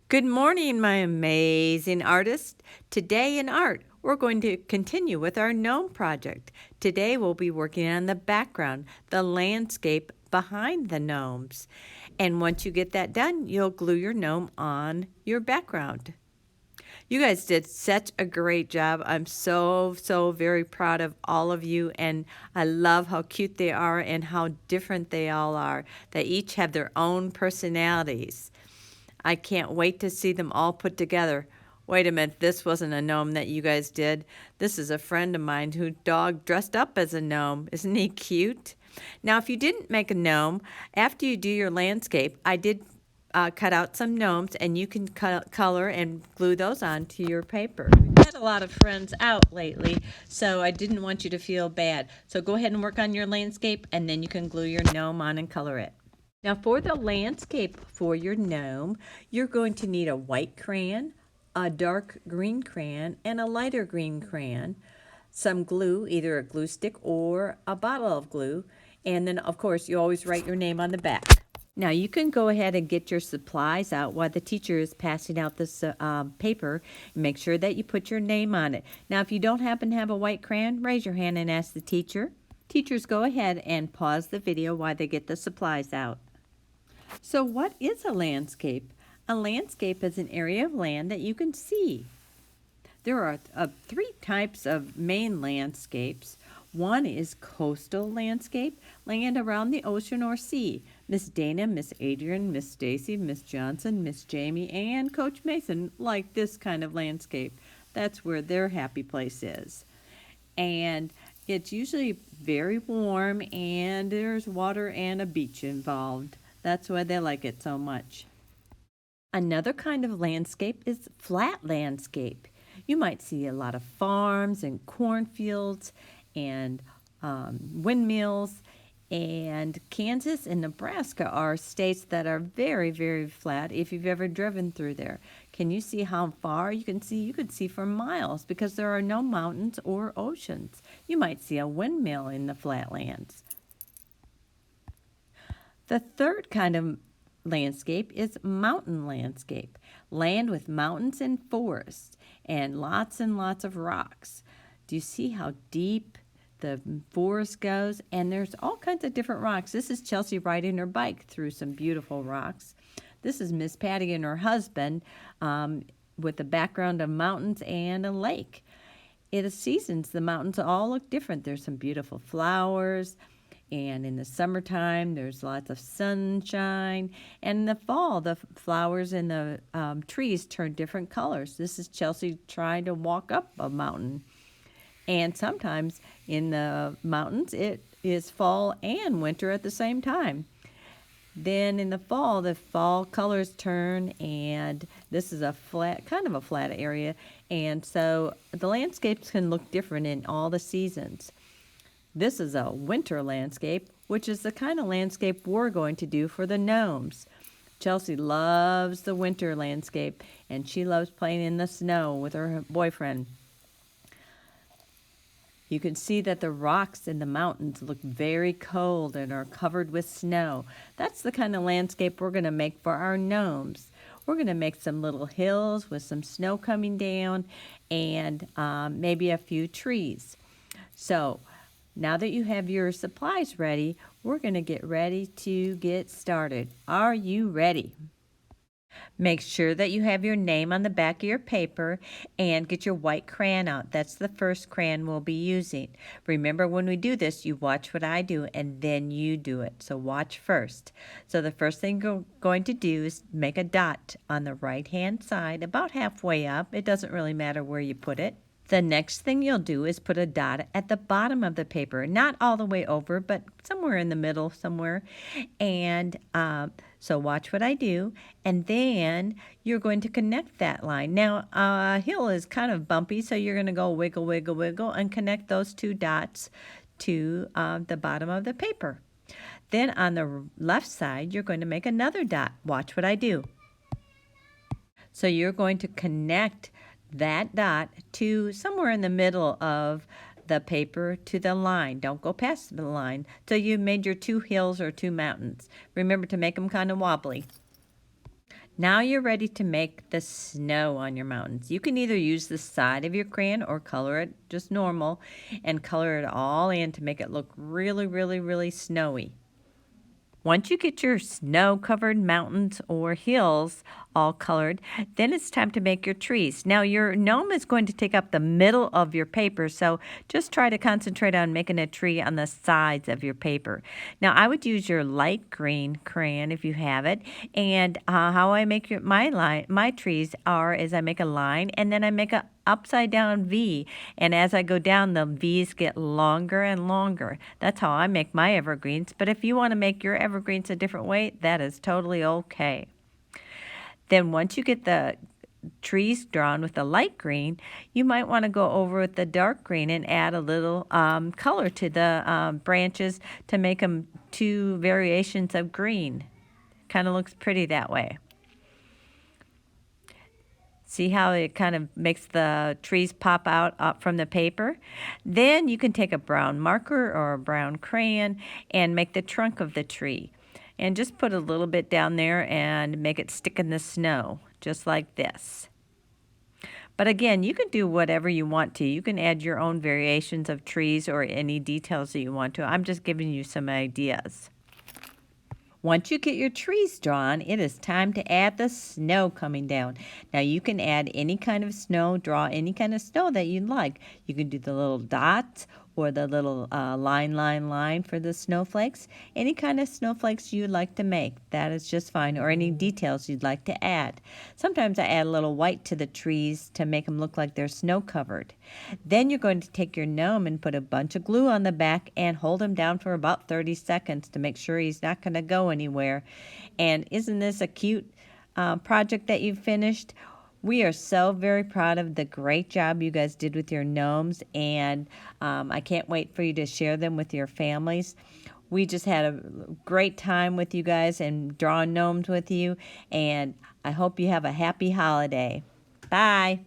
Good morning, my amazing artists. Today in art, we're going to continue with our gnome project. Today we'll be working on the background, the landscape behind the gnomes. And once you get that done, you'll glue your gnome on your background. You guys did such a great job. I'm so very proud of all of you, and I love how cute they are and how different they all are. They each have their own personalities. I can't wait to see them all put together. Wait a minute, this wasn't a gnome that you guys did. This is a friend of mine whose dog dressed up as a gnome. Isn't he cute? Now, if you didn't make a gnome, after you do your landscape, I did cut out some gnomes, and you can color and glue those onto your paper. We've had a lot of friends out lately, so I didn't want you to feel bad. So go ahead and work on your landscape, and then you can glue your gnome on and color it. Now for the landscape for your gnome, you're going to need a white crayon, a dark green crayon, and a lighter green crayon, some glue, either a glue stick or a bottle of glue, and then of course you always write your name on the back. Now you can go ahead and get your supplies out while the teacher is passing out this paper, and make sure that you put your name on it. Now if you don't happen to have a white crayon, raise your hand and ask the teacher. Teachers, go ahead and pause the video while they get the supplies out. So what is a landscape? A landscape is an area of land that you can see. There are three types of main landscapes. One is coastal landscape, land around the ocean or sea. Miss Dana, Miss Adrian, Miss Stacy, Miss Johnson, Miss Jamie, and Coach Mason like this kind of landscape. That's where their happy place is. And it's usually very warm, and there's water and a beach involved. That's why they like it so much. Another kind of landscape is flat landscape. You might see a lot of farms and cornfields and windmills. And Kansas and Nebraska are states that are very flat if you've ever driven through there. Can you see how far you can see? You could see for miles because there are no mountains or oceans. You might see a windmill in the flatlands. The third kind of landscape is mountain landscape, land with mountains and forests and lots of rocks. Do you see how deep the forest goes? And there's all kinds of different rocks. This is Chelsea riding her bike through some beautiful rocks. This is Miss Patty and her husband with a background of mountains and a lake. In the seasons, the mountains all look different. There's some beautiful flowers. And in the summertime, there's lots of sunshine. And in the fall, the flowers and the trees turn different colors. This is Chelsea trying to walk up a mountain. And sometimes in the mountains, it is fall and winter at the same time. Then in the fall colors turn, and this is a flat, kind of a flat area. And so the landscapes can look different in all the seasons. This is a winter landscape, which is the kind of landscape we're going to do for the gnomes. Chelsea loves the winter landscape, and she loves playing in the snow with her boyfriend. You can see that the rocks in the mountains look very cold and are covered with snow. That's the kind of landscape we're going to make for our gnomes. We're going to make some little hills with some snow coming down and maybe a few trees. So now that you have your supplies ready, we're going to get ready to get started. Are you ready? Make sure that you have your name on the back of your paper and get your white crayon out. That's the first crayon we'll be using. Remember, when we do this, you watch what I do and then you do it. So watch first. So the first thing you're going to do is make a dot on the right-hand side, about halfway up. It doesn't really matter where you put it. The next thing you'll do is put a dot at the bottom of the paper, not all the way over, but somewhere in the middle somewhere. And so watch what I do, and then you're going to connect that line. Now, a hill is kind of bumpy, so you're going to go wiggle, wiggle, wiggle, and connect those two dots to the bottom of the paper. Then on the left side, you're going to make another dot. Watch what I do. So you're going to connect that dot to somewhere in the middle of the paper to the line. Don't go past the line till you made your two hills or two mountains. Remember to make them kind of wobbly. Now you're ready to make the snow on your mountains. You can either use the side of your crayon or color it just normal and color it all in to make it look really, really, really snowy. Once you get your snow-covered mountains or hills all colored, then it's time to make your trees. Now your gnome is going to take up the middle of your paper, so just try to concentrate on making a tree on the sides of your paper. Now I would use your light green crayon if you have it, and how I make my trees is I make a line and then I make a upside down V, and as I go down, the V's get longer and longer. That's how I make my evergreens, but if you want to make your evergreens a different way, that is totally okay. Then once you get the trees drawn with the light green, you might want to go over with the dark green and add a little color to the branches to make them two variations of green. Kind of looks pretty that way. See how it kind of makes the trees pop out up from the paper? Then you can take a brown marker or a brown crayon and make the trunk of the tree. And just put a little bit down there and make it stick in the snow, just like this. But again, you can do whatever you want to. You can add your own variations of trees or any details that you want to. I'm just giving you some ideas. Once you get your trees drawn, it is time to add the snow coming down. Now you can add any kind of snow, draw any kind of snow that you'd like. You can do the little dots or the little line for the snowflakes. Any kind of snowflakes you'd like to make, that is just fine, or any details you'd like to add. Sometimes I add a little white to the trees to make them look like they're snow covered. Then you're going to take your gnome and put a bunch of glue on the back and hold him down for about 30 seconds to make sure he's not going to go anywhere. And isn't this a cute project that you've finished? We are so very proud of the great job you guys did with your gnomes, and I can't wait for you to share them with your families. We just had a great time with you guys and drawing gnomes with you, and I hope you have a happy holiday. Bye.